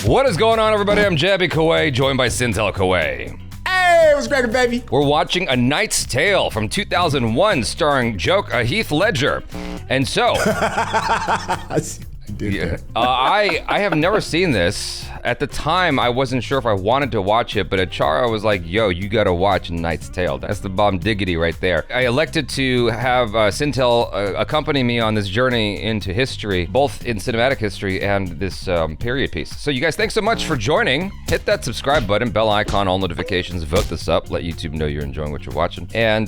What is going on, everybody? I'm Jaby joined by Syntell. Hey, what's cracking, baby? We're watching A Knight's Tale from 2001 starring Heath Ledger. And so... I have never seen this. At the time, I wasn't sure if I wanted to watch it, but Achara was like, yo, you gotta watch Knight's Tale. That's the bomb diggity right there. I elected to have Syntell accompany me on this journey into history, both in cinematic history and this period piece. So you guys, thanks so much for joining. Hit that subscribe button, bell icon, all notifications, vote this up, let YouTube know you're enjoying what you're watching. And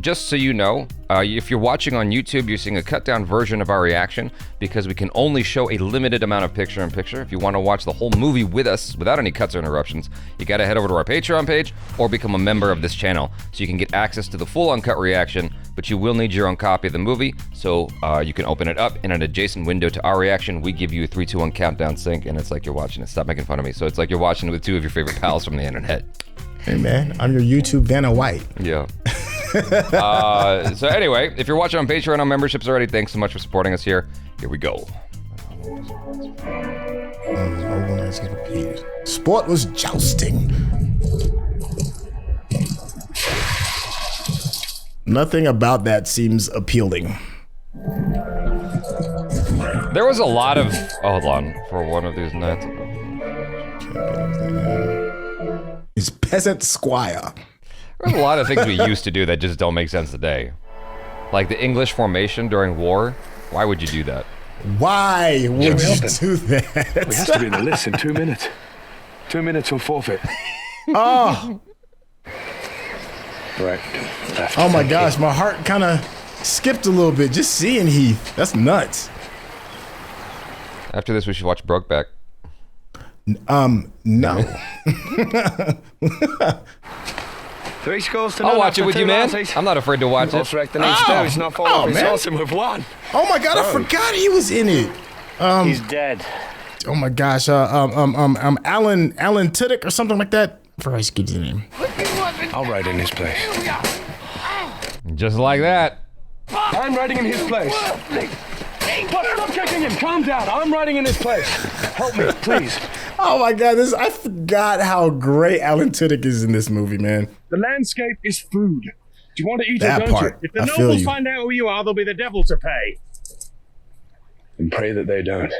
just so you know, if you're watching on YouTube, you're seeing a cut down version of our reaction because we can only show a limited amount of picture-in-picture. If you want to watch the whole movie with us without any cuts or interruptions, you gotta head over to our Patreon page or become a member of this channel so you can get access to the full uncut reaction, but you will need your own copy of the movie, so you can open it up in an adjacent window to our reaction. We give you a 3, 2, 1 countdown sync, and it's like you're watching it. Stop making fun of me. So it's like you're watching it with 2 of your favorite pals from the internet. Hey man, I'm your YouTube Vanna White. Yeah. So anyway, if you're watching on Patreon on memberships already, thanks so much for supporting us here. Here we go. Sport was jousting. Nothing about that seems appealing. There was a lot of... hold on, for one of these nights. It's peasant squire. There's a lot of things we used to do that just don't make sense today. Like the English formation during war. Why would you do that? Why would you do that? We have to be in the list in 2 minutes. 2 minutes or forfeit. Oh. Right. Left. Oh my gosh, my heart kind of skipped a little bit just seeing Heath. That's nuts. After this, we should watch Brokeback. No. 3 scores to I'll none watch it after with 2 you, man. Nazis. I'm not afraid to watch it. The needs to. He's not falling off his horse and we've won. Oh my god, I forgot he was in it. He's dead. Oh my gosh, Alan Tudyk or something like that. For ice his name. I'll ride in his place. Just like that. I'm riding in his place. Stop kicking him. Calm down. I'm riding in his place. Help me, please. Oh my god, I forgot how great Alan Tudyk is in this movie, man. The landscape is food. Do you want to eat That or don't part, you? If the nobles find out who you are, there'll be the devil to pay. And pray that they don't.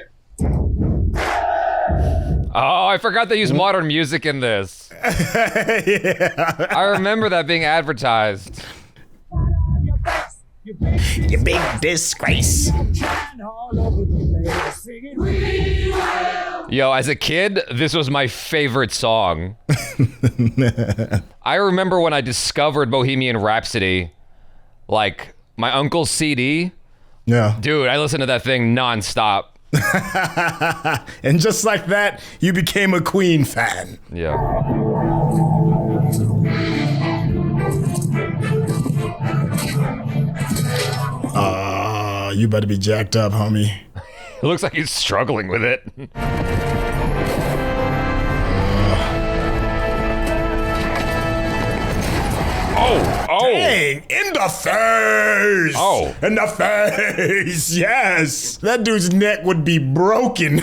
Oh, I forgot they use modern music in this. Yeah. I remember that being advertised. You big disgrace. Yo, as a kid, this was my favorite song. I remember when I discovered Bohemian Rhapsody, like my uncle's CD. Yeah. Dude, I listened to that thing nonstop. And just like that, you became a Queen fan. Yeah. You better be jacked up, homie. It looks like he's struggling with it. Oh! Dang, in the face! Oh. In the face, yes! That dude's neck would be broken.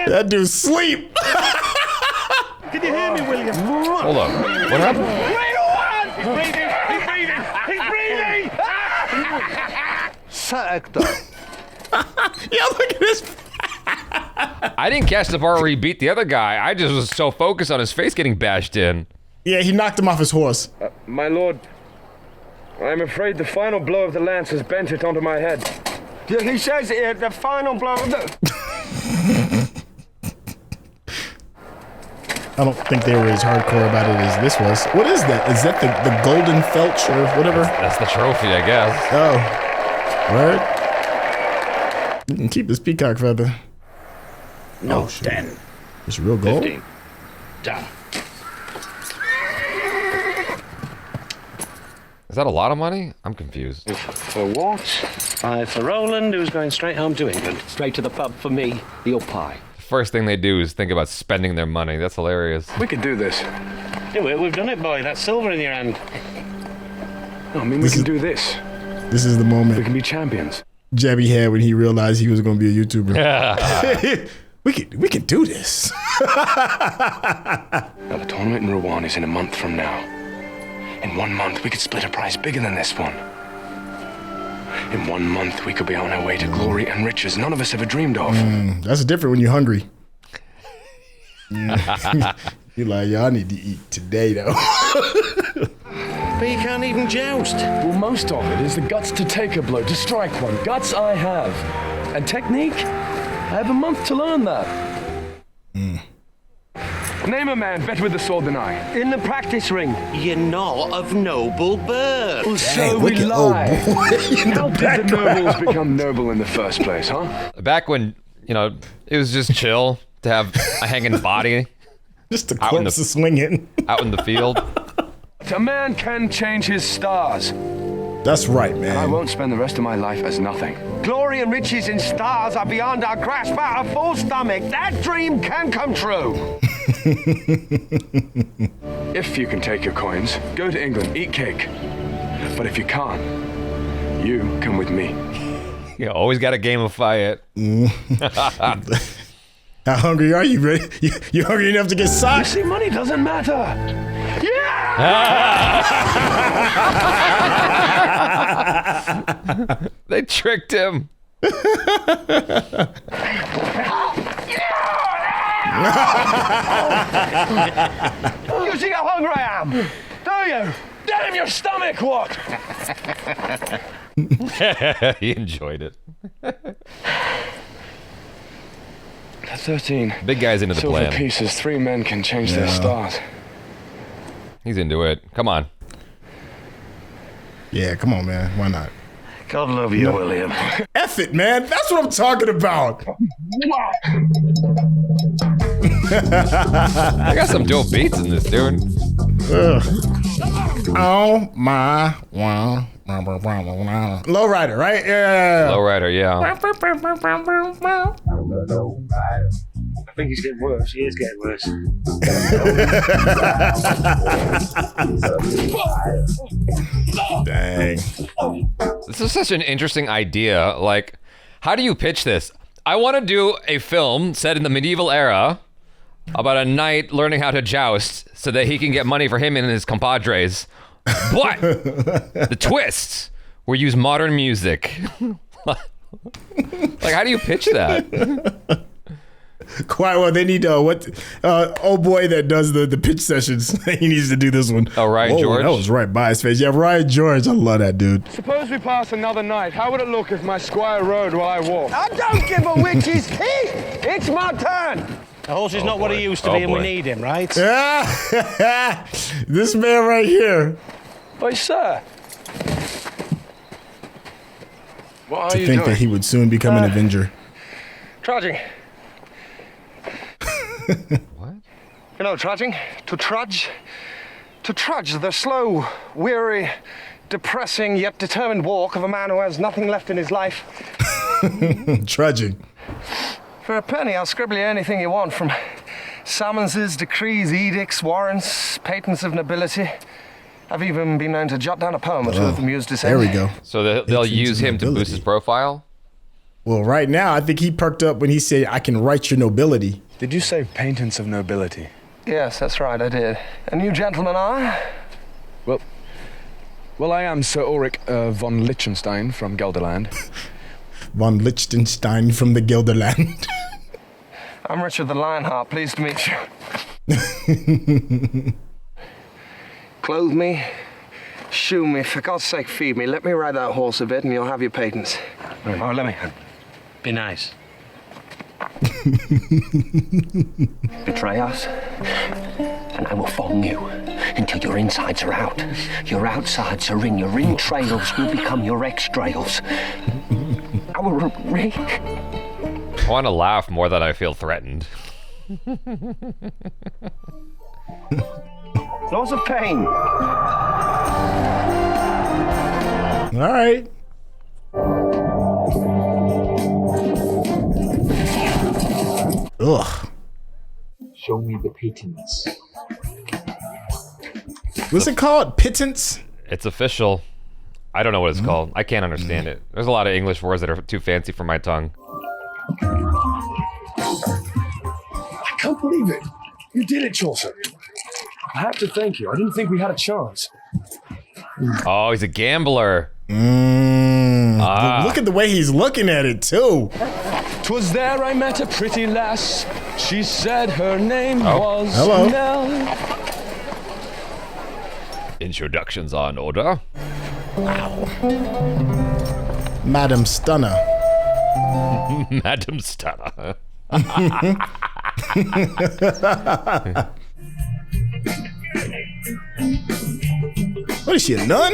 That dude's sleep. Can you hear me, William? Hold up. What happened? He's breathing! He's breathing! He's breathing! Yeah, look at this. I didn't catch the part where he beat the other guy. I just was so focused on his face getting bashed in. Yeah, he knocked him off his horse. My lord, I'm afraid the final blow of the lance has bent it onto my head. He says the final blow of the... I don't think they were as hardcore about it as this was. What is that? Is that the golden felch or whatever? That's the trophy, I guess. Oh. Word? You can keep this peacock feather. No, 10. It's real gold? 15. Done. Is that a lot of money? I'm confused. For what? 5 for Roland, who's going straight home to England. Straight to the pub for me, the old pie. First thing they do is think about spending their money. That's hilarious. We could do this. Do it, we've done it, boy. That's silver in your hand. No, I mean, we can do this. This is the We moment. can be champions. Jaby had when he realized he was going to be a YouTuber. we can do this. Now, the tournament in Rouen is in a month from now. In 1 month, we could split a prize bigger than this one. In 1 month, we could be on our way to glory and riches none of us ever dreamed of. That's different when you're hungry. You're like, y'all need to eat today, though. But you can't even joust. Well, most of it is the guts to take a blow, to strike one. Guts I have. And technique? I have a month to learn that. Name a man better with the sword than I. In the practice ring. You're not of noble birth. Well, so we look at lie. old boy in How the did the background. nobles become noble in the first place, huh? Back when, you know, it was just chill to have a hanging body Just the Out in corpse the- is swinging. out in the field. A man can change his stars. That's right, I man. won't spend the rest of my life as nothing. Glory and riches in stars are beyond our grasp, but a full stomach, that dream can come true. If you can take your coins, go to England, eat cake. But if you can't, you come with me. You always got to gamify it. How hungry are you, Ray? You hungry enough to get You socked? see, money doesn't matter. Yeah! They tricked him. You see how hungry I am? Do you? Damn your stomach, what? He enjoyed it. 13. Big guy's into the Silver plan. pieces, 3 men can change their stars. He's into it. Come on. Yeah, come on, man. Why not? God love you, William. F it, man. That's what I'm talking about. I got some dope beats in this, dude. Oh my wow. Lowrider, right? Yeah. Lowrider, yeah. I think he's getting worse. He is getting worse. Dang. This is such an interesting idea. Like, how do you pitch this? I want to do a film set in the medieval era about a knight learning how to joust so that he can get money for him and his compadres. But the twist, we use modern music. Like, how do you pitch that? Quite well. They need old boy that does the pitch sessions. He needs to do this one. Oh, Ryan Whoa, George? That was right by his face. Yeah, Ryan George. I love that dude. Suppose we pass another night. How would it look if my squire rode while I walked? I don't give a witch's peep. It's my turn. The horse is not what he used to Oh, be, and we boy. need him, right? This man right here. Oi, sir. What are To you think doing? that he would soon become an Avenger. Trudging. What? You know, trudging? To trudge? To trudge, the slow, weary, depressing yet determined walk of a man who has nothing left in his life. Trudging. For a penny, I'll scribble you anything you want, from summonses, decrees, edicts, warrants, patents of nobility. I've even been known to jot down a poem or two of the muse to say. There we go. So they'll It's use him to boost nobility. his profile? Well, right now, I think he perked up when he said, I can write your nobility. Did you say patents of nobility? Yes, that's right, I did. And you gentlemen are? Well, I am Sir Ulrich von Liechtenstein from Gelderland. Von Liechtenstein from the Gelderland. I'm Richard the Lionheart, pleased to meet you. Clothe me, shoe me, for God's sake feed me. Let me ride that horse a bit and you'll have your patents. Oh, let me. Be nice. Betray us, and I will thong you until your insides are out. Your outsides are in, your entrails will become your extrails. Our ring. I want to laugh more than I feel threatened. Laws of pain. All right. Ugh. Show me the patents. What's it called? Pittance? It's official. I don't know what it's called. I can't understand it. There's a lot of English words that are too fancy for my tongue. I can't believe it. You did it, Chaucer. I have to thank you. I didn't think we had a chance. Oh, he's a gambler. Look at the way he's looking at it, too. 'Twas there I met a pretty lass. She said her name was hello. Nell. Introductions on order. Madam Stunner. Madam Stunner. What is she, a nun?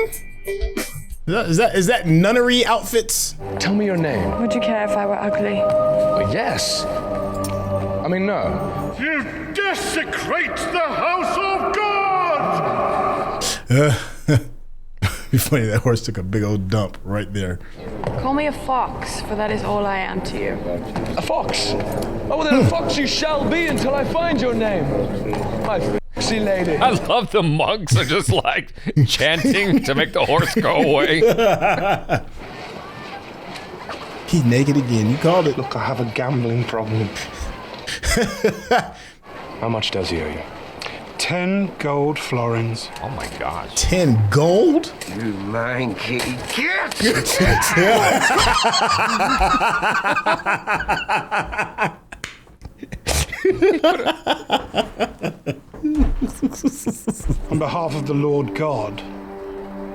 Is that nunnery outfits? Tell me your name. Would you care if I were ugly? Well, yes. I mean, no. You desecrate the house of God! It'd be funny, that horse took a big old dump right there. Call me a fox, for that is all I am to you. A fox? Oh, well, then a fox you shall be until I find your name. My foxy lady. I love the monks are just like chanting to make the horse go away. He's naked again. You called it. Look, I have a gambling problem. How much does he owe you? 10 gold florins. Oh my gosh. 10 gold? You manky git! On behalf of the Lord God,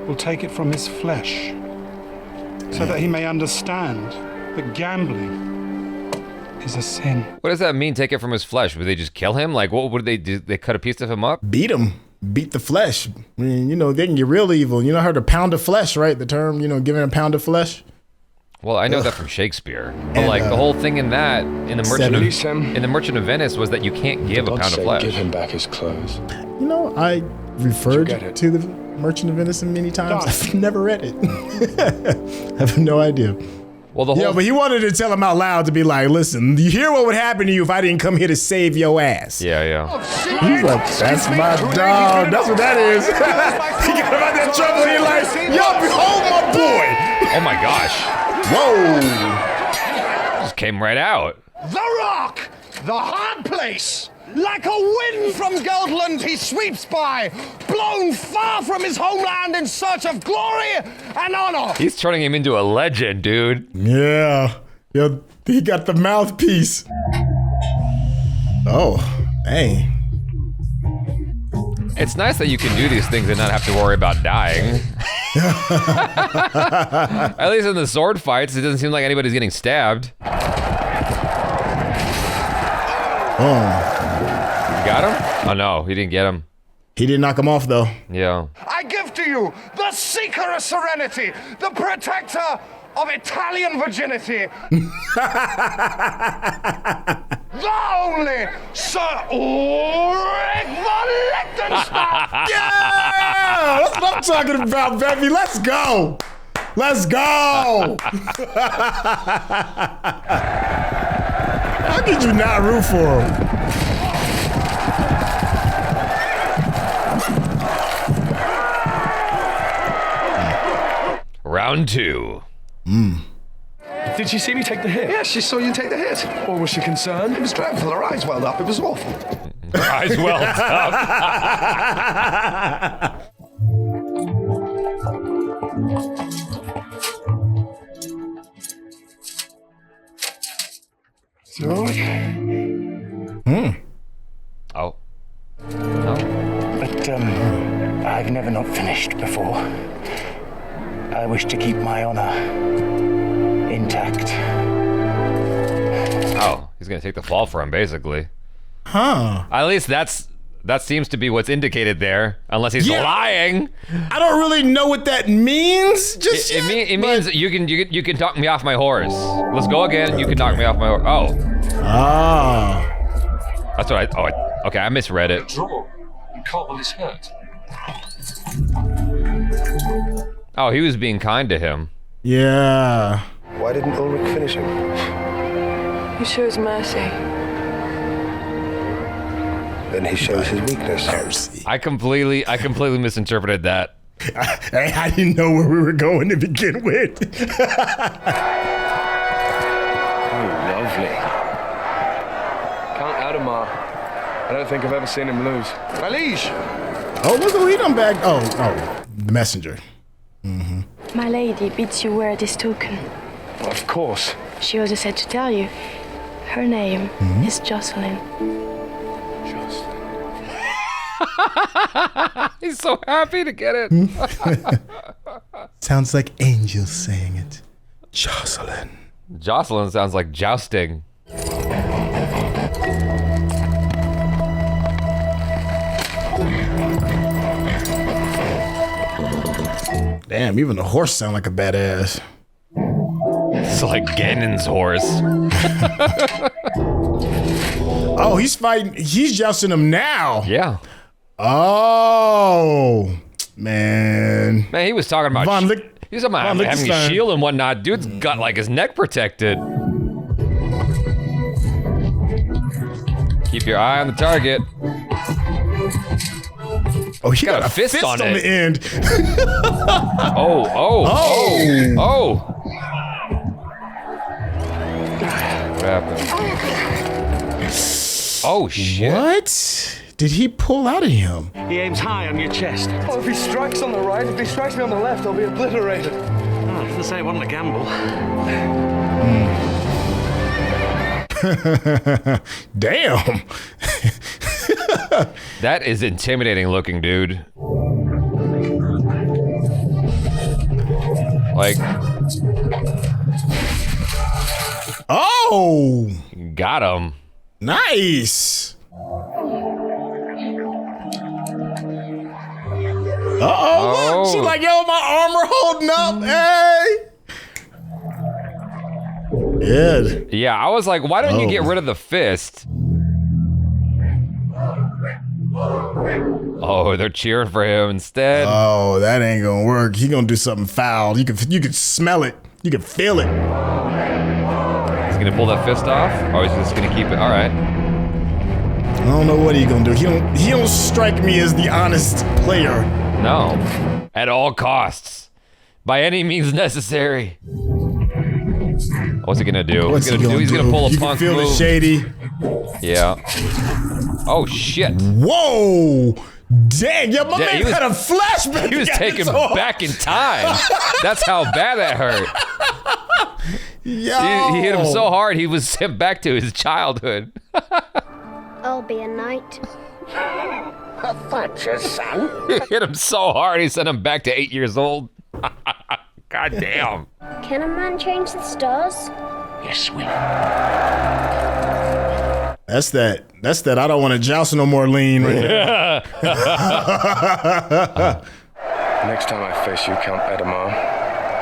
will take it from his flesh, so that he may understand that gambling is a sin. What does that mean, take it from his flesh? Would they just kill him? Like, what would they do? They cut a piece of him up? Beat him. Beat the flesh. I mean, you know, they can get real evil. You know, heard of pound of flesh, right? The term, you know, giving a pound of flesh. Well, I know that from Shakespeare. But like the whole thing in that, in the Merchant of Venice, was that you can't give a pound of flesh. Give him back his clothes. You know, I referred to the Merchant of Venice many times. I've never read it. I have no idea. Well, the whole but he wanted to tell him out loud to be like, listen, you hear what would happen to you if I didn't come here to save your ass. Yeah. He's like, that's my dog. That's what that is. He got about that trouble. He's like, yo, behold my boy. Oh my gosh. Whoa. Just came right out. The Rock, the hard place. Like a wind from Geldland he sweeps by, blown far from his homeland in search of glory and honor. He's turning him into a legend, dude. Yeah. He got the mouthpiece. Oh, hey. It's nice that you can do these things and not have to worry about dying. At least in the sword fights, it doesn't seem like anybody's getting stabbed. Oh. Got him? Oh no, he didn't get him. He didn't knock him off though. Yeah. I give to you the seeker of serenity, the protector of Italian virginity. The only Sir Ulrich von Liechtenstein. Yeah! That's what I'm talking about, baby. Let's go. Let's go. How could you not root for him? Round 2. Did she see me take the hit? Yes, she saw you take the hit. Or was she concerned? It was dreadful. Her eyes welled up. It was awful. Her eyes welled up. So, Oh. But, I've never not finished before. I wish to keep my honor intact. Oh, he's gonna take the fall for him, basically. Huh. At least that seems to be what's indicated there, unless he's lying. I don't really know what that means. It means you can talk me off my horse. Let's go again. You can talk me off my horse. Oh. Ah. That's what okay, I misread it. Draw. And Cobble is hurt. Oh, he was being kind to him. Yeah. Why didn't Ulrich finish him? He shows mercy. Then he shows his weakness. Mercy. I completely misinterpreted that. I didn't know where we were going to begin with. Lovely. Count Adamar. I don't think I've ever seen him lose. My liege! Oh, look who he done back. Oh, the messenger. My lady bids you wear this token. Well, of course. She also said to tell you, her name is Jocelyn. He's so happy to get it. Sounds like angels saying it. Jocelyn. Jocelyn sounds like jousting. Damn, even the horse sound like a badass. It's like Ganon's horse. Oh, he's fighting. He's jousting him now. Yeah. Oh, man. Man, he was talking about he was talking about having a shield and whatnot. Dude's got like his neck protected. Keep your eye on the target. Oh, he got a fist on it. The end. Oh. What happened? Oh, shit. What did he pull out of him? He aims high on your chest. Oh, if he strikes on the right, if he strikes me on the left, I'll be obliterated. Oh, I didn't say it wasn't a gamble. Damn. That is intimidating looking, dude. Like. Oh. Got him. Nice. Uh-oh. Look, she's like, yo, my armor holding up. Hey. Yeah. Yeah, I was like, why don't you get rid of the fist? Oh, they're cheering for him instead. Oh, that ain't gonna work. He gonna do something foul. You can smell it. You can feel it. He's gonna pull that fist off? Or he's just gonna keep it? All right. I don't know what he gonna do. He don't strike me as the honest player. No, at all costs, by any means necessary. What's he gonna do? What's he gonna do? He's gonna pull a you punk can feel move. the shady. Yeah. Oh shit. Whoa. Dang, yeah, my man had a flashback. He was taken back in time. That's how bad that hurt. Yo. He hit him so hard, he was sent back to his childhood. I'll be a knight. A Thatcher's son? He hit him so hard, he sent him back to 8 years old. God damn. Can a man change the stars? Yes, Will. That's that I don't want to joust no more lean right there. Next time I face you, Count Adamar,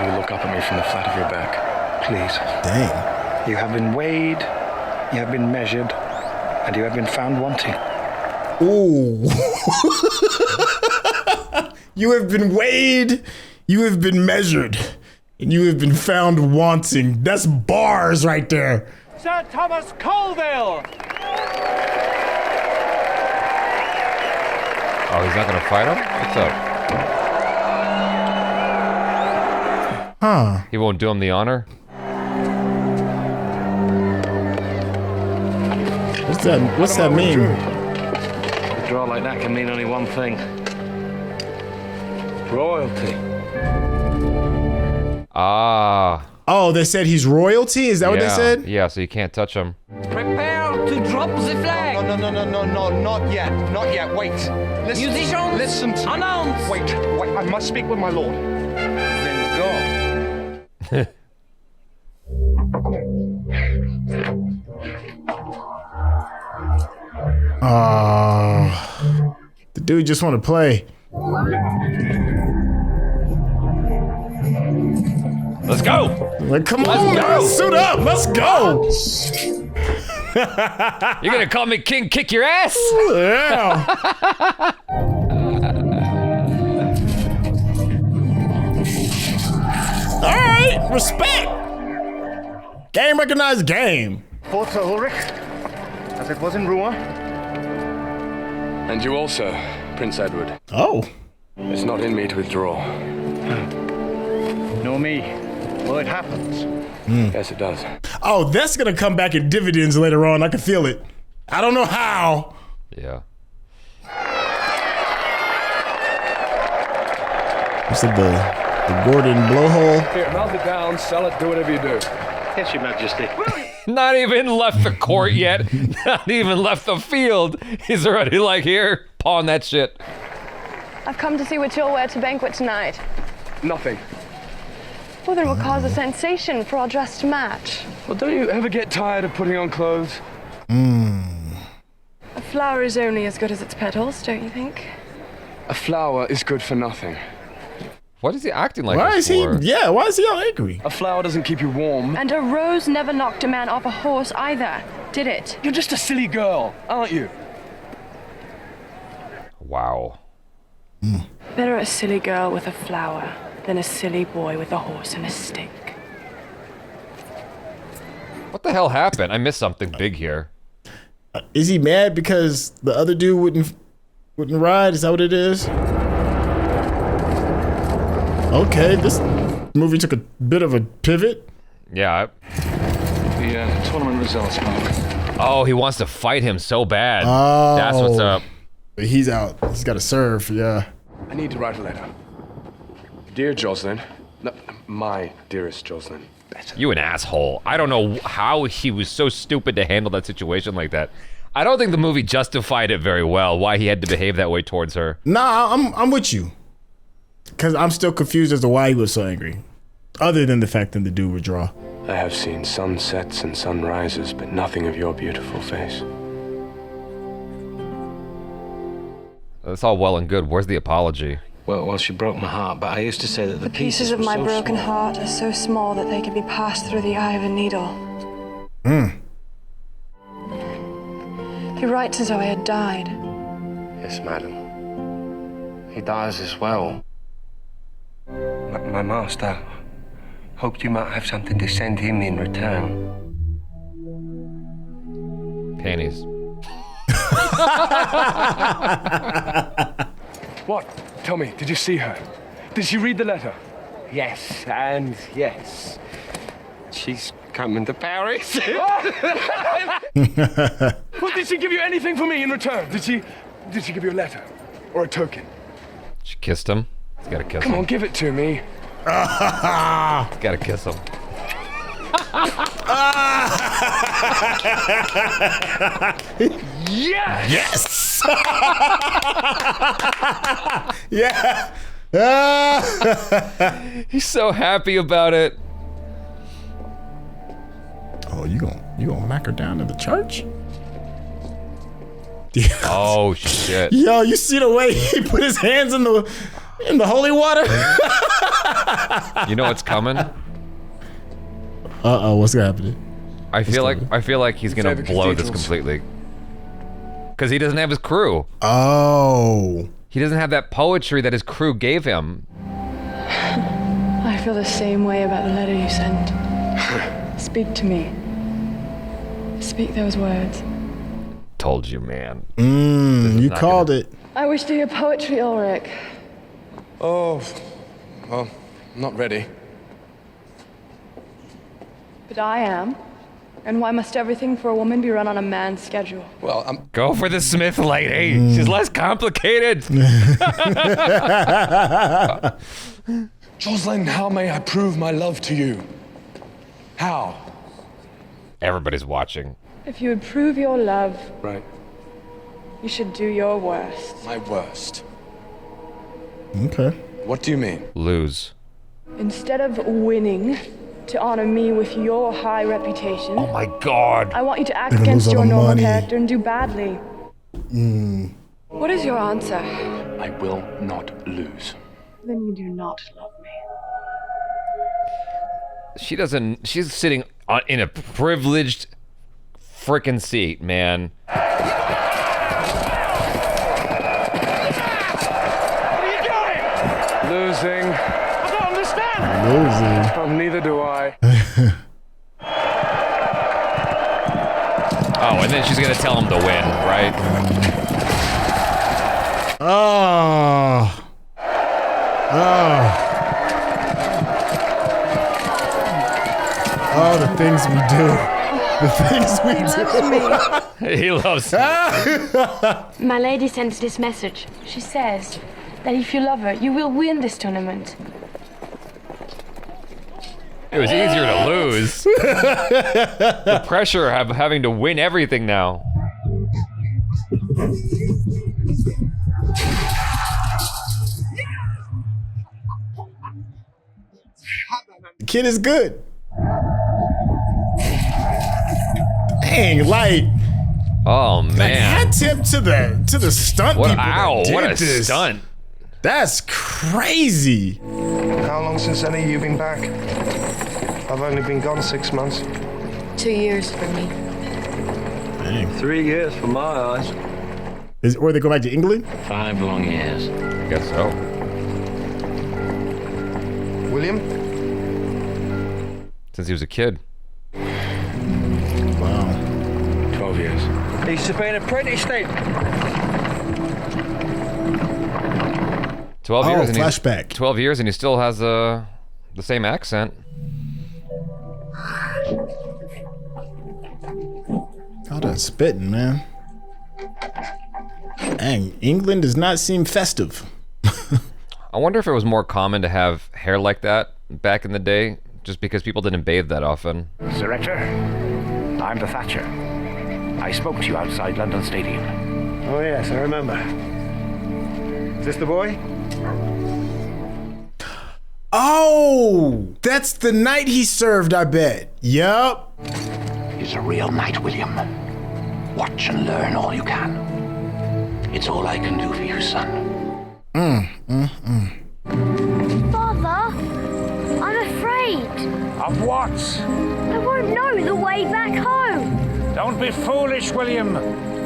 you look up at me from the flat of your back. Please. Dang. You have been weighed, you have been measured, and you have been found wanting. Ooh. You have been weighed, you have been measured, and you have been found wanting. That's bars right there. Sir Thomas Colville! Oh, he's not gonna fight him? What's up? Huh. He won't do him the honor? What's that mean? A draw like that can mean only one thing. Royalty. Ah. Oh, they said he's royalty? Is that what they said? Yeah, so you can't touch him. Prepare to drop the flag! No, not yet. Not yet. Wait. Listen. Musicians, listen to announce! Wait, I must speak with my lord. Then go. The dude just want to play. Let's go! Like, come on, go. suit up, let's go! You're gonna call me king, kick your ass? Yeah. All right, respect. Game recognized game. For Sir Ulrich, as it was in Rouen. And you also, Prince Edward. Oh. It's not in me to withdraw. Nor me. Well, it happens. Yes, it does. Oh, that's gonna come back in dividends later on. I can feel it. I don't know how. Yeah. What's it, the Gordon blowhole? Here, melt it down, sell it, do whatever you do. Yes, Your Majesty. Not even left the court yet. Not even left the field. He's already like, here, pawn that shit. I've come to see what you'll wear to banquet tonight. Nothing. Well, then we'll cause a sensation for our dress to match. Well, don't you ever get tired of putting on clothes? A flower is only as good as its petals, don't you think? A flower is good for nothing. What is he acting like Why this is he? for? Yeah, why is he all angry? A flower doesn't keep you warm. And a rose never knocked a man off a horse either, did it? You're just a silly girl, aren't you? Wow. Better a silly girl with a flower than a silly boy with a horse and a stick. What the hell happened? I missed something big here. Is he mad because the other dude wouldn't ride? Is that what it is? Okay, this movie took a bit of a pivot. Yeah. The tournament results, Mark. Oh, he wants to fight him so bad. Oh. That's what's up. He's out. He's got to serve, yeah. I need to write a letter. Dear Jocelyn. No, my dearest Jocelyn. You an asshole. I don't know how he was so stupid to handle that situation like that. I don't think the movie justified it very well, why he had to behave that way towards her. Nah, I'm with you. Because I'm still confused as to why he was so angry. Other than the fact that the dude would draw. I have seen sunsets and sunrises, but nothing of your beautiful face. That's all well and good. Where's the apology? Well, she broke my heart, but I used to say that the Pieces of my broken heart are so small that they can be passed through the eye of a needle. He writes as though I had died. Yes, madam. He dies as well. My master hoped you might have something to send him in return. Panties. What? Tell me, did you see her? Did she read the letter? Yes, and yes. She's coming to Paris. Well, did she give you anything for me in return? Did she give you a letter? Or a token? She kissed him. He's gotta kiss Come him. on, give it to me. He's gotta kiss him. Yes! Yes! Yeah! He's so happy about it. Oh, you gonna knock her down to the church? Oh shit! Yo, you see the way he put his hands in the holy water? You know what's coming? What's happening? I feel like he's gonna Favorite blow this cathedrals. completely. Because he doesn't have his crew. Oh. He doesn't have that poetry that his crew gave him. I feel the same way about the letter you sent. Speak to me. Speak those words. Told you, man. You called it. I wish to hear poetry, Ulrich. Oh, well, I'm not ready. But I am. And why must everything for a woman be run on a man's schedule? Well, I'm... Go for the Smith lady. She's less complicated. Jocelyn, how may I prove my love to you? How? Everybody's watching. If you would prove your love, Right. you should do your worst. My worst. Okay. What do you mean? Lose. Instead of winning to honor me with your high reputation, Oh my god. I want you to act They're gonna against lose all your the normal money. character and do badly. What is your answer? I will not lose. Then you do not love me. She doesn't. She's sitting in a privileged frickin' seat, man. What are you doing? Losing. I don't understand. Losing. Oh, neither do I. Oh, and then she's gonna tell him to win, right? Oh. Oh, the things we do. The things we do. He loves My lady sends this message. She says that if you love her, you will win this tournament. It was easier to lose. The pressure of having to win everything now. The kid is good. Dang, like. Oh man. Like, hat tip to the stunt what, people. Ow, that what a did this. stunt. That's crazy. How long since any you been back? I've only been gone 6 months. 2 years for me. Dang. 3 years for my eyes. Or they go back to England? 5 long years. I guess so. William? Since he was a kid. Wow. 12 years. He's been apprenticed then. 12 years. And flashback. 12 years and he still has the same accent. All that spitting, man. Dang, England does not seem festive. I wonder if it was more common to have hair like that back in the day, just because people didn't bathe that often. Sir Rector, I'm the Thatcher. I spoke to you outside London Stadium. Oh yes, I remember. Is this the boy? Oh, that's the night he served, I bet. Yup. He's a real knight, William. Watch and learn all you can. It's all I can do for you, son. Father, I'm afraid. Of what? I won't know the way back home. Don't be foolish, William.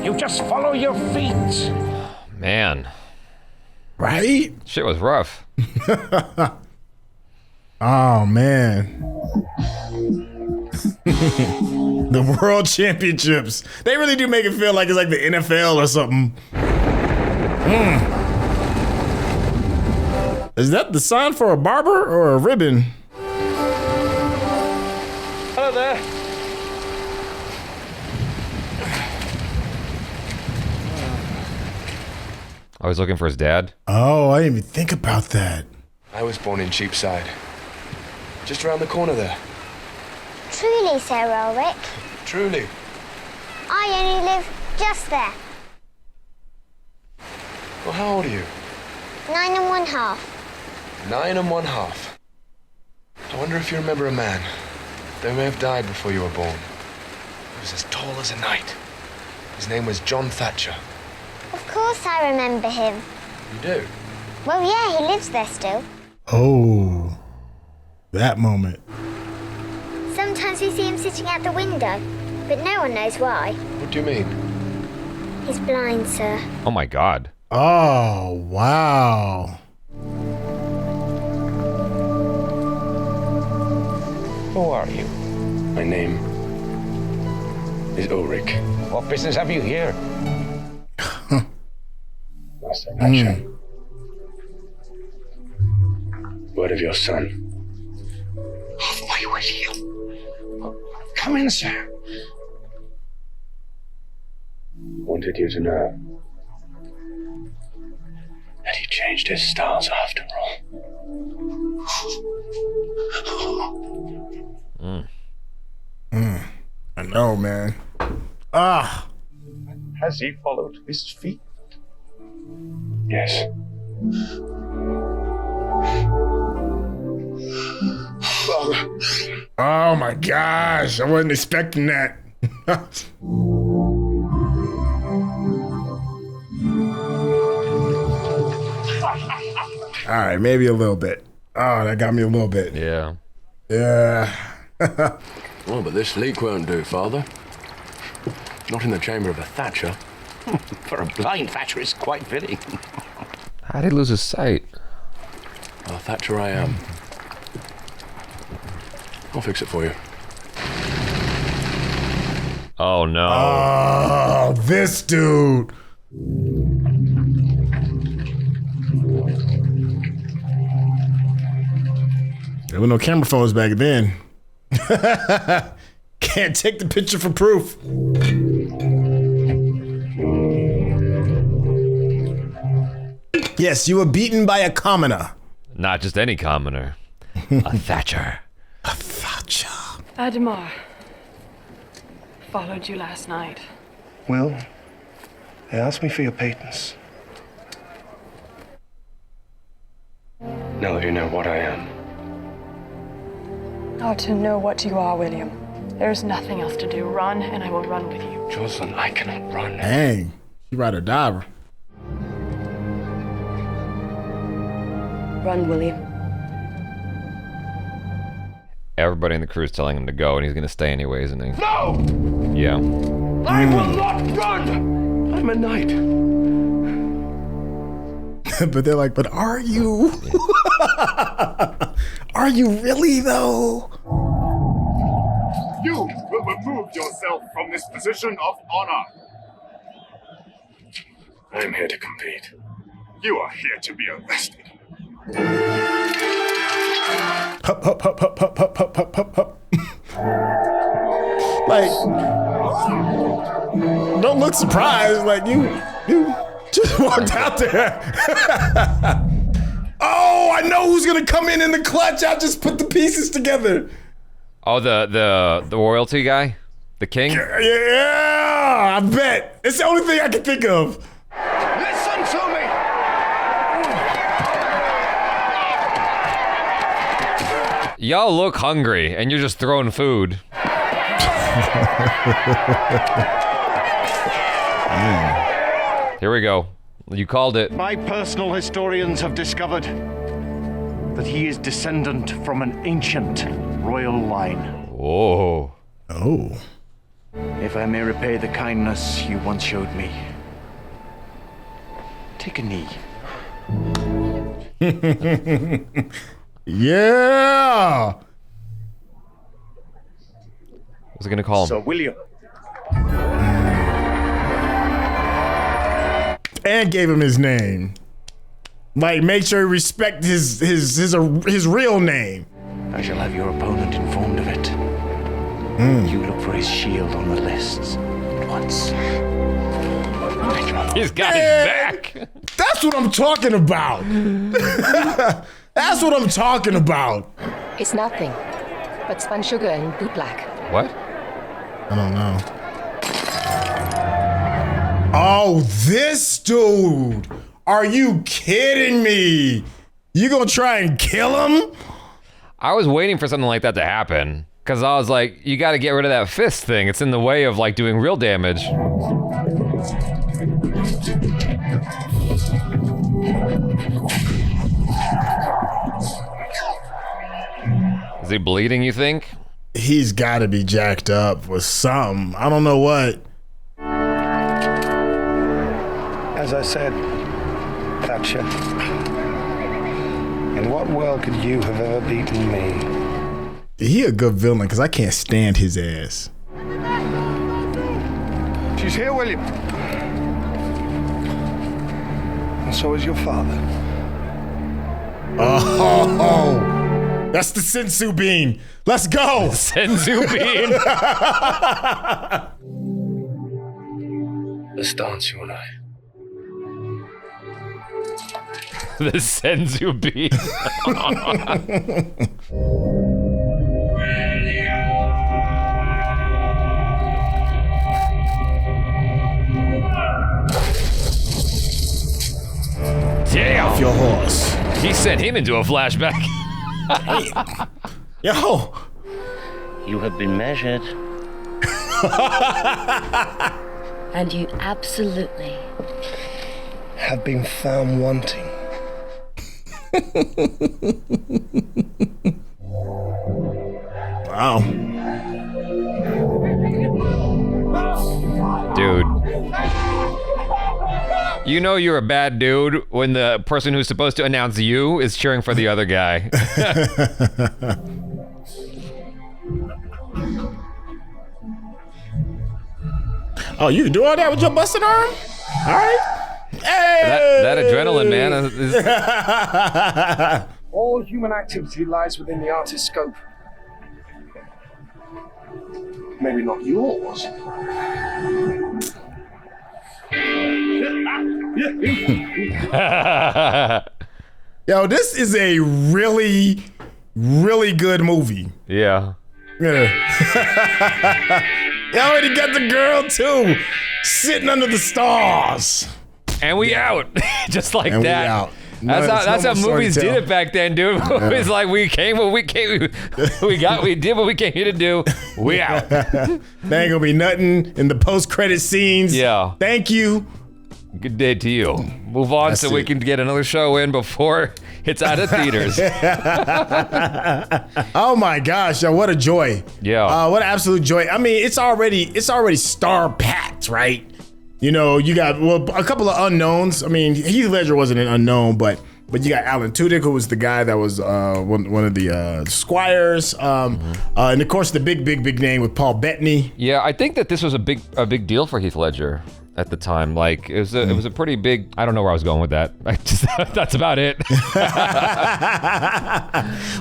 You just follow your feet. Man. Right? Shit was rough. Oh, man. The World Championships. They really do make it feel like it's like the NFL or something. Is that the sign for a barber or a ribbon? Hello there. I was looking for his dad. Oh, I didn't even think about that. I was born in Cheapside. Just around the corner there. Truly, Sir Ulrich. Truly. I only live just there. Well, how old are you? 9 1/2. 9 1/2. I wonder if you remember a man. They may have died before you were born. He was as tall as a knight. His name was John Thatcher. Of course I remember him. You do? Well, yeah, he lives there still. Oh, that moment. Sometimes we see him sitting out the window, but no one knows why. What do you mean? He's blind, sir. Oh my God. Oh, wow. Who are you? My name is Ulrich. What business have you here? Master Thatcher. Word of your son. Why, William? Come in, sir. Wanted you to know that he changed his styles after all. I know, man. Ah. Has he followed his feet? Yes. Oh my gosh, I wasn't expecting that. All right, maybe a little bit. Oh, that got me a little bit. Yeah. Yeah. Oh, but this leak won't do, Father. Not in the chamber of a Thatcher. For a blind Thatcher, it's quite fitting. How did he lose his sight? A Thatcher I am. I'll fix it for you. Oh no. Oh, this dude. There were no camera phones back then. Can't take the picture for proof. Yes, you were beaten by a commoner. Not just any commoner. A Thatcher. A Thatcher. Adamar followed you last night. Well, they asked me for your patents. Now that you know what I am. Oh, to know what you are, William. There's nothing else to do. Run, and I will run with you. Jocelyn, I cannot run. Dang, you ride or die. Run, William. Everybody in the crew is telling him to go, and he's gonna stay anyways, isn't he? No! Yeah. I will not run! I'm a knight. But they're like, but are you? Are you really, though? You will remove yourself from this position of honor. I'm here to compete. You are here to be arrested. Hup, hup, hup, hup, hup, hup, hup, hup, hup, hup. Like, don't look surprised. Like, you just walked out there. Oh, I know who's gonna come in the clutch. I just put the pieces together. Oh, the royalty guy? The king? Yeah, I bet. It's the only thing I can think of. Listen to me! Y'all look hungry, and you're just throwing food. Here we go. You called it. My personal historians have discovered that he is descendant from an ancient royal line. Whoa. Oh. If I may repay the kindness you once showed me, take a knee. Yeah. What's it gonna call him? So, William. And gave him his name. Like, make sure you respect his real name. I shall have your opponent informed of it. You look for his shield on the lists at once. He's got his back. That's what I'm talking about. That's what I'm talking about. It's nothing but spun sugar and bootblack. What? I don't know. Oh, this dude. Are you kidding me? You gonna try and kill him? I was waiting for something like that to happen. Because I was like, you got to get rid of that fist thing. It's in the way of, like, doing real damage. Is he bleeding, you think? He's got to be jacked up with something. I don't know what. As I said, Thatcher, in what world could you have ever beaten me? He a good villain because I can't stand his ass. She's here, William. And so is your father. Oh, that's the sensu bean. Let's go. Sensu bean. Let's dance, you and I. The sensu bean. Damn! Off your horse. He sent him into a flashback. Yo! You have been measured. And you absolutely have been found wanting. Wow. Dude. You know you're a bad dude when the person who's supposed to announce you is cheering for the other guy. Oh, you can do all that with your busted arm? All right. Hey! That adrenaline, man. All human activity lies within the artist's scope. Maybe not yours. Yo, this is a really, really good movie. Yeah. Yeah. You already got the girl too, sitting under the stars. And we out, just like and that. We out. That's how movies did it back then, dude. Movies like we did what we came here to do. We out. There ain't gonna be nothing in the post-credit scenes. Yeah. Thank you. Good day to you. Move on That's so we it. can get another show in before it's out of theaters. Oh my gosh, yo, what a joy. Yeah. What an absolute joy. I mean, it's already star packed, right? You know, you got a couple of unknowns. I mean, Heath Ledger wasn't an unknown, but you got Alan Tudyk, who was the guy that was one of the squires, and of course the big name with Paul Bettany. Yeah, I think that this was a big deal for Heath Ledger at the time. Like it was a pretty big. I don't know where I was going with that. That's about it.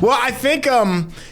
Well, I think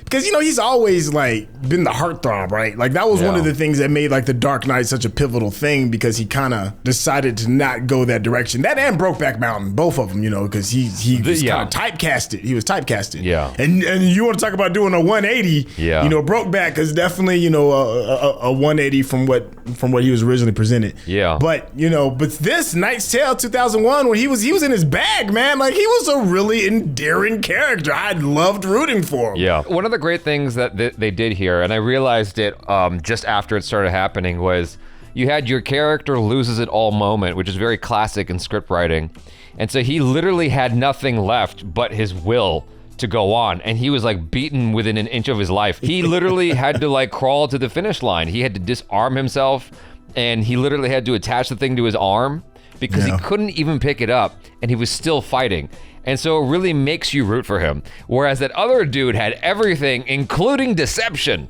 because he's always like been the heartthrob, right? Like that was one of the things that made like the Dark Knight such a pivotal thing, because he kind of decided to not go that direction. That and Brokeback Mountain, both of them, because he was kind of typecasted. He was typecasted. Yeah. And you want to talk about doing a 180? Yeah. Brokeback is definitely a 180 from what he was originally presented. Yeah. But this Knight's Tale 2001, when he was in his bag, man, like he was a really endearing character. I loved rooting for him. Yeah. One of the great things that they did here, and I realized it just after it started happening, was you had your character loses it all moment, which is very classic in script writing. And so he literally had nothing left but his will to go on, and he was like beaten within an inch of his life. He literally had to like crawl to the finish line. He had to disarm himself, and he literally had to attach the thing to his arm because he couldn't even pick it up, and he was still fighting. And so it really makes you root for him. Whereas that other dude had everything, including deception.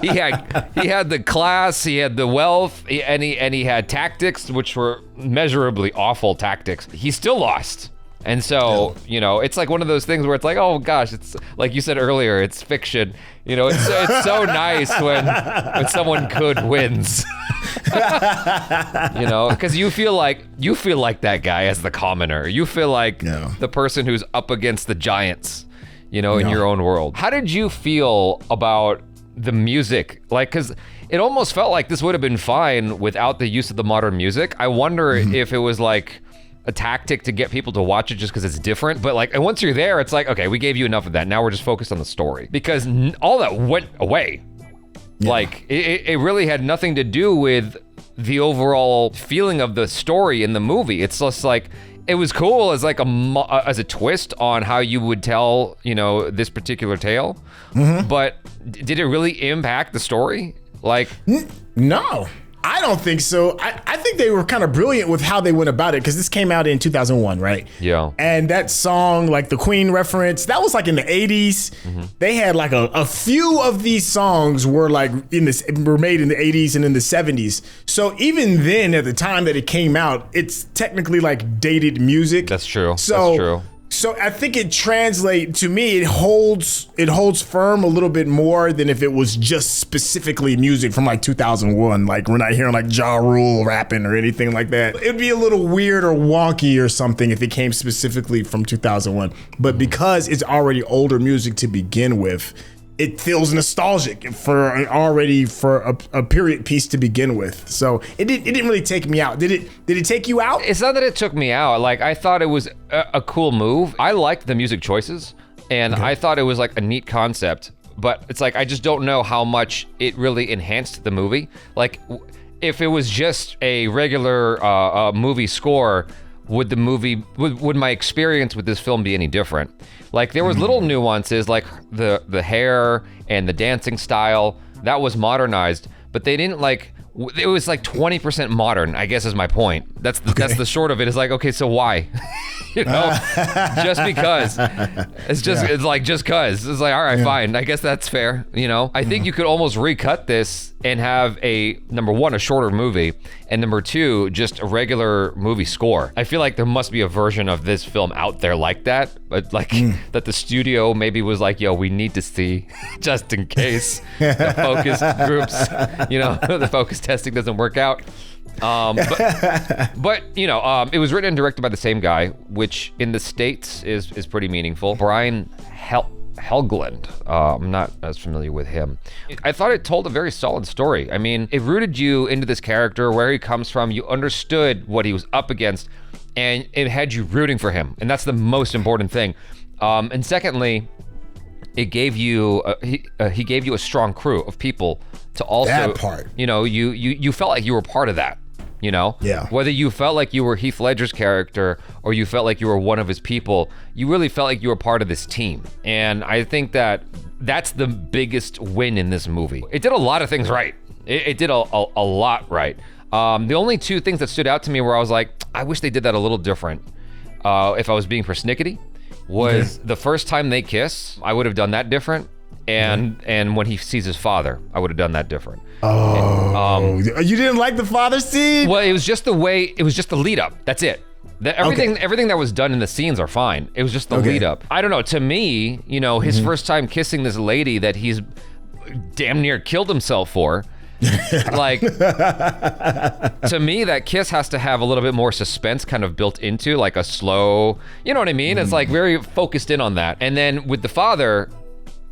he had the class, he had the wealth, and he had tactics, which were measurably awful tactics. He still lost. And so, it's like one of those things where it's like, oh gosh, it's like you said earlier, it's fiction. It's so nice when someone good wins. Because you feel like that guy as the commoner. You feel like the person who's up against the giants, in your own world. How did you feel about the music? Like, because it almost felt like this would have been fine without the use of the modern music. I wonder if it was like a tactic to get people to watch it just because it's different. But and once you're there, it's like, okay, we gave you enough of that. Now we're just focused on the story, because all that went away. Yeah. Like it really had nothing to do with the overall feeling of the story in the movie. It's just like, it was cool as like as a twist on how you would tell, this particular tale. But did it really impact the story? Like, no. I don't think so. I think they were kind of brilliant with how they went about it, because this came out in 2001, right? Yeah. And that song, like the Queen reference, that was like in the 80s. They had like a few of these songs were like were made in the 80s and in the 70s. So even then, at the time that it came out, it's technically like dated music. That's true. So, that's true. So I think it translates to me. It holds firm a little bit more than if it was just specifically music from like 2001. Like we're not hearing like Ja Rule rapping or anything like that. It'd be a little weird or wonky or something if it came specifically from 2001. But because it's already older music to begin with, it feels nostalgic for a period piece to begin with. So it didn't really take me out. Did it take you out? It's not that it took me out. Like, I thought it was a cool move. I liked the music choices, and I thought it was like a neat concept, but it's like, I just don't know how much it really enhanced the movie. Like, if it was just a regular movie score, would my experience with this film be any different? Like, there was little nuances, like the hair and the dancing style that was modernized, but they didn't like it was like 20% modern, I guess is my point. That's the short of it. It's like, okay, so why? You know, just because. It's just it's like just cause. It's like, all right, fine. I guess that's fair. You know, I think you could almost recut this and have number one, a shorter movie, and number two, just a regular movie score. I feel like there must be a version of this film out there like that, but like that the studio maybe was like, yo, we need to see just in case the focus groups, you know, the focus testing doesn't work out. But you know, it was written and directed by the same guy, which in the States is pretty meaningful. Brian Helgeland. I'm not as familiar with him. I thought it told a very solid story. I mean, it rooted you into this character, where he comes from. You understood what he was up against, and it had you rooting for him. And that's the most important thing. And secondly, it gave you he gave you a strong crew of people to also, that part. You know, you felt like you were part of that. You know, whether you felt like you were Heath Ledger's character or you felt like you were one of his people, you really felt like you were part of this team. And I think that's the biggest win in this movie. It did a lot of things right. It did a lot right. The only two things that stood out to me where I was like, I wish they did that a little different. If I was being persnickety, was the first time they kiss, I would have done that different. And when he sees his father, I would have done that different. Oh, you didn't like the father scene? Well, it was just the lead up. That's it. Everything that was done in the scenes are fine. It was just the lead up. I don't know. To me, you know, his first time kissing this lady that he's damn near killed himself for. Like, to me, that kiss has to have a little bit more suspense kind of built into, like a slow, you know what I mean? It's like very focused in on that. And then with the father,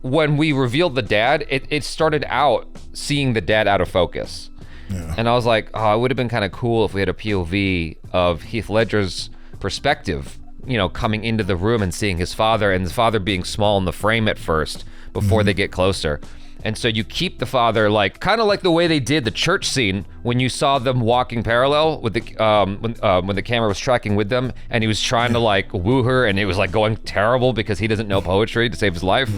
when we revealed the dad, it started out seeing the dad out of focus. Yeah. And I was like, oh, it would have been kind of cool if we had a POV of Heath Ledger's perspective, you know, coming into the room and seeing his father, and his father being small in the frame at first before they get closer. And so you keep the father like, kind of like the way they did the church scene when you saw them walking parallel with the, when the camera was tracking with them, and he was trying to like woo her, and it was like going terrible because he doesn't know poetry to save his life.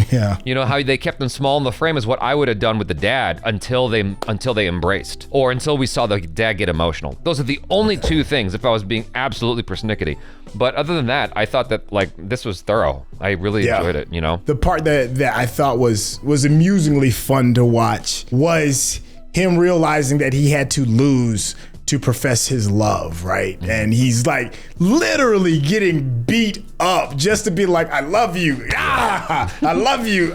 Yeah. You know how they kept them small in the frame is what I would have done with the dad until they embraced, or until we saw the dad get emotional. Those are the only two things if I was being absolutely persnickety. But other than that, I thought that like this was thorough. I really enjoyed it, you know? The part that I thought was amusingly fun to watch was him realizing that he had to lose to profess his love, right? And he's like literally getting beat up just to be like, I love you, I love you,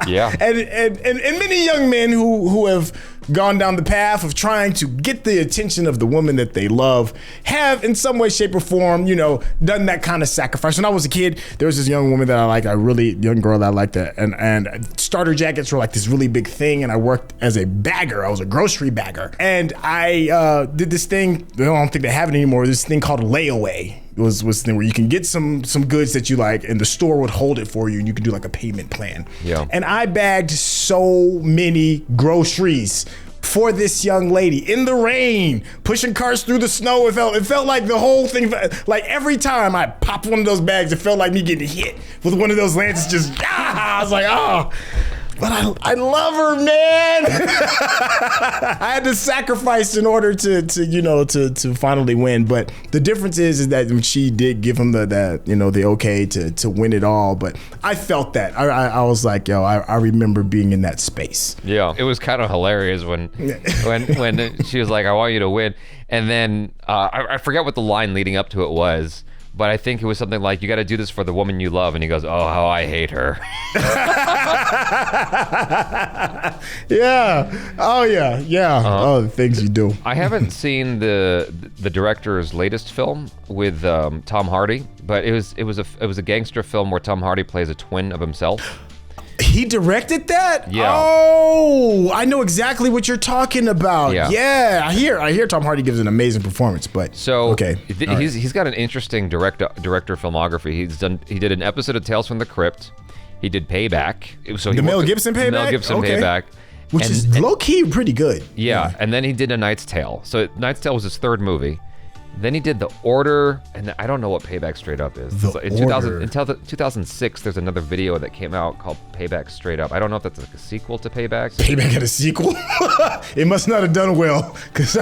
Yeah. And many young men who have gone down the path of trying to get the attention of the woman that they love have in some way, shape, or form, you know, done that kind of sacrifice. When I was a kid, there was this young woman that I liked, young girl that I liked, and starter jackets were like this really big thing, and I worked as a bagger. I was a grocery bagger. And I did this thing, I don't think they have it anymore, this thing called layaway. It was the thing where you can get some goods that you like, and the store would hold it for you, and you could do like a payment plan. Yeah. And I bagged so many groceries for this young lady in the rain, pushing carts through the snow. It felt like the whole thing, like every time I popped one of those bags, it felt like me getting hit with one of those lances. Just I was like, oh. But I love her, man. I had to sacrifice in order to finally win. But the difference is that when she did give him the okay to win it all. But I felt that. I was like, yo, I remember being in that space. Yeah, it was kind of hilarious when she was like, I want you to win. And then I forget what the line leading up to it was. But I think it was something like, you got to do this for the woman you love. And he goes, oh, how I hate her. Yeah. Oh, yeah. Yeah. Oh, the things you do. I haven't seen the director's latest film with Tom Hardy, but it was a gangster film where Tom Hardy plays a twin of himself. He directed that? Yeah. Oh, I know exactly what you're talking about. Yeah. I hear Tom Hardy gives an amazing performance, but okay. He's got an interesting director filmography. He did an episode of Tales from the Crypt. He did Payback. The Mel Gibson Payback? Mel Gibson Payback. Which is low-key pretty good. Yeah, and then he did A Knight's Tale. So Knight's Tale was his third movie. Then he did The Order, and I don't know what Payback Straight Up is. The So in Order. until 2006, there's another video that came out called Payback Straight Up. I don't know if that's like a sequel to Payback. Payback had a sequel? It must not have done well, because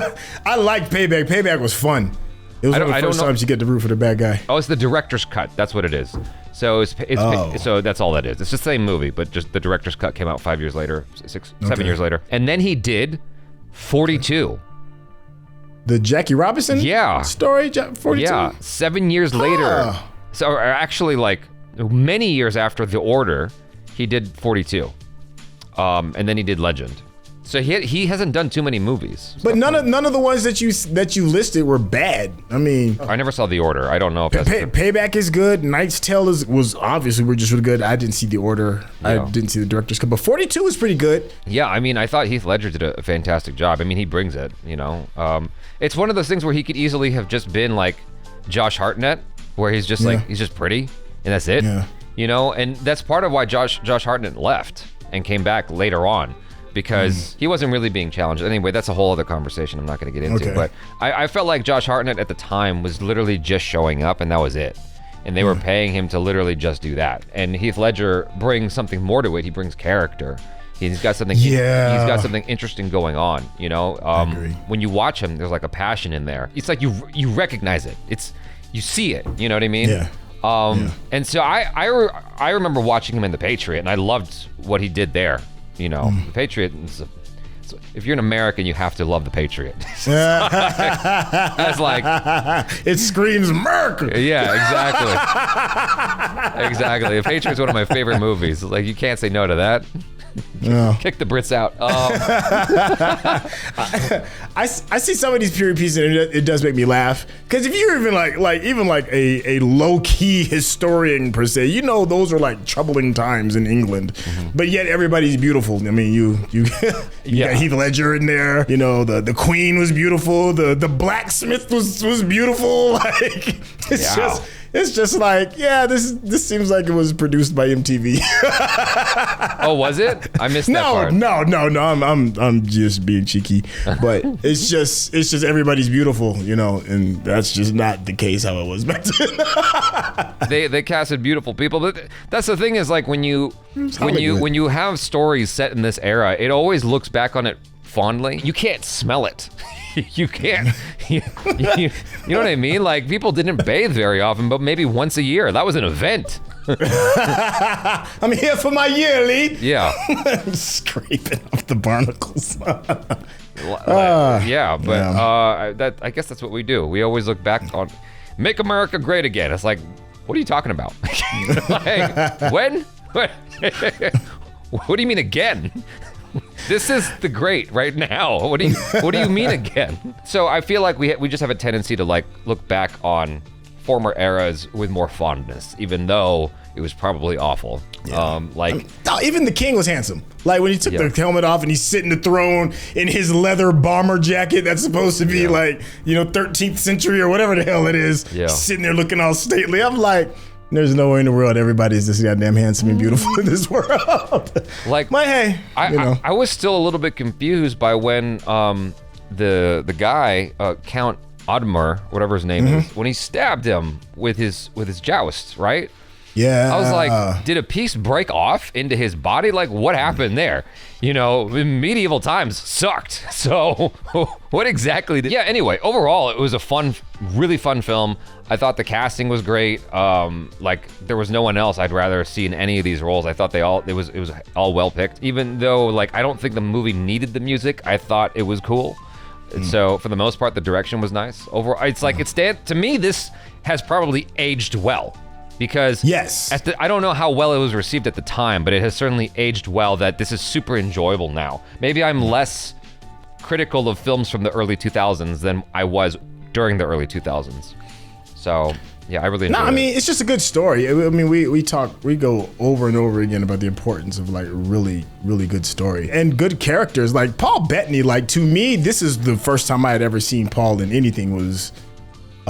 I liked Payback. Payback was fun. It was one of the first times you get to root for the bad guy. Oh, it's the director's cut. That's what it is. So so that's all that is. It's the same movie, but just the director's cut came out 5 years later, 7 years later. And then he did 42. The Jackie Robinson story, 42? Yeah, 7 years later. So or actually, like, many years after The Order, he did 42. And then he did Legend. So he hasn't done too many movies. But none of the ones that you listed were bad. I mean, I never saw The Order. I don't know if that's Payback is good. Knight's Tale was obviously just really good. I didn't see The Order. I didn't see the director's cut, but 42 was pretty good. Yeah, I mean, I thought Heath Ledger did a fantastic job. I mean, he brings it. You know, it's one of those things where he could easily have just been like Josh Hartnett, where he's just like he's just pretty and that's it. Yeah. You know, and that's part of why Josh Hartnett left and came back later on. Because he wasn't really being challenged. Anyway, that's a whole other conversation I'm not going to get into. Okay. But I felt like Josh Hartnett at the time was literally just showing up, and that was it. And they were paying him to literally just do that. And Heath Ledger brings something more to it. He brings character. He's got something. He's got something interesting going on. You know, when you watch him, there's like a passion in there. It's like you recognize it. You see it. You know what I mean? Yeah. And so I remember watching him in The Patriot, and I loved what he did there. You know, The Patriot. If you're an American, you have to love The Patriot. That's like it screams America. Yeah, exactly. Exactly. The Patriot's one of my favorite movies. Like, you can't say no to that. Kick the Brits out. I see some of these period pieces and it does make me laugh, because if you're even like a low-key historian per se, you know those are like troubling times in England, but yet everybody's beautiful. I mean, you got Heath Ledger in there. You know, the Queen was beautiful. The blacksmith was beautiful. Like it's just like, this seems like it was produced by MTV. Oh, was it? I missed that part. No. I'm just being cheeky, but it's just everybody's beautiful, you know, and that's just not the case how it was back then. They casted beautiful people, but that's the thing is, like, when you have stories set in this era, it always looks back on it fondly. You can't smell it. You can't. You know what I mean? Like, people didn't bathe very often, but maybe once a year. That was an event. I'm here for my yearly. Yeah. Scraping off the barnacles. I guess that's what we do. We always look back on Make America Great Again. It's like, what are you talking about? Like, when? What do you mean again? This is the great right now. What do you mean again? So I feel like we just have a tendency to like look back on former eras with more fondness, even though it was probably awful. Yeah. Even the king was handsome. Like when he took the helmet off and he's sitting the throne in his leather bomber jacket that's supposed to be like, you know, 13th century or whatever the hell it is. Yeah. Sitting there looking all stately. I'm like, there's no way in the world everybody's this goddamn handsome and beautiful in this world. Like, I was still a little bit confused by when the guy Count Admir, whatever his name is, when he stabbed him with his joust, right? Yeah. I was like, did a piece break off into his body? Like, what happened there? You know, medieval times sucked. So what exactly did... Yeah, anyway, overall, it was a really fun film. I thought the casting was great. Like, there was no one else I'd rather see in any of these roles. I thought it was all well picked. Even though, like, I don't think the movie needed the music, I thought it was cool. So for the most part, the direction was nice. Overall, it's like, to me, this has probably aged well. Because I don't know how well it was received at the time, but it has certainly aged well that this is super enjoyable now. Maybe I'm less critical of films from the early 2000s than I was during the early 2000s. So, yeah, I really enjoyed it. I mean, it's just a good story. I mean, we go over and over again about the importance of like really, really good story and good characters. Like Paul Bettany, like to me, this is the first time I had ever seen Paul in anything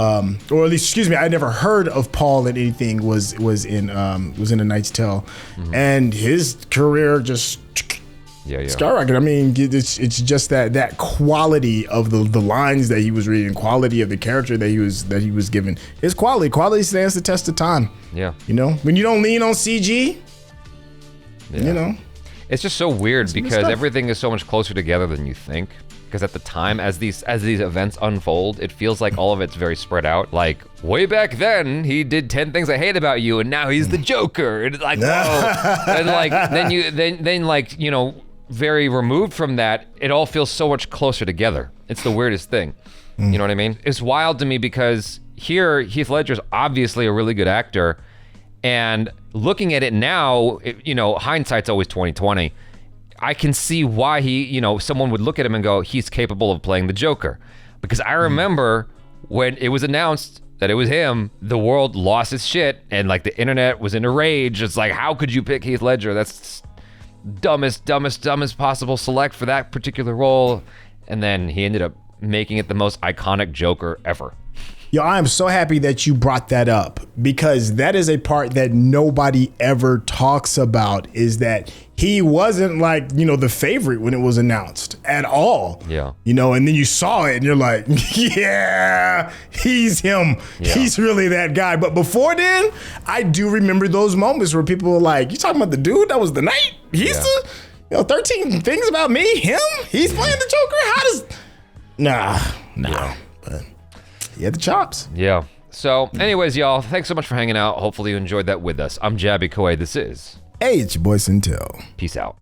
or at least, excuse me, I never heard of Paul in anything was in A Knight's Tale, and his career just Yeah. Skyrocket. I mean, it's just that quality of the lines that he was reading, quality of the character that he was given. His quality stands the test of time. Yeah. You know, when you don't lean on CG, you know. It's just so weird because everything is so much closer together than you think. Because at the time, as these events unfold, it feels like all of it's very spread out. Like, way back then, he did 10 things I hate about you, and now he's the Joker. And like, whoa. And like, then like, you know, very removed from that, it all feels so much closer together. It's the weirdest thing. You know what I mean? It's wild to me because here, Heath Ledger's obviously a really good actor, and looking at it now, you know, hindsight's always 20/20. I can see why he, you know, someone would look at him and go, he's capable of playing the Joker. Because I remember when it was announced that it was him, the world lost its shit, and like the internet was in a rage. It's like, how could you pick Heath Ledger? That's dumbest possible select for that particular role. And then he ended up making it the most iconic Joker ever. Yo, I am so happy that you brought that up, because that is a part that nobody ever talks about, is that he wasn't like, you know, the favorite when it was announced at all. Yeah. You know, and then you saw it and you're like, yeah, he's him. Yeah. He's really that guy. But before then, I do remember those moments where people were like, you talking about the dude that was the Knight? He's the, you know, 13 Things About Me? Him? He's playing the Joker? How does... Nah. Yeah. But he had the chops. Yeah. So anyways, y'all, thanks so much for hanging out. Hopefully you enjoyed that with us. I'm Jaby Koei. This is... Hey, it's your boy Syntell. Peace out.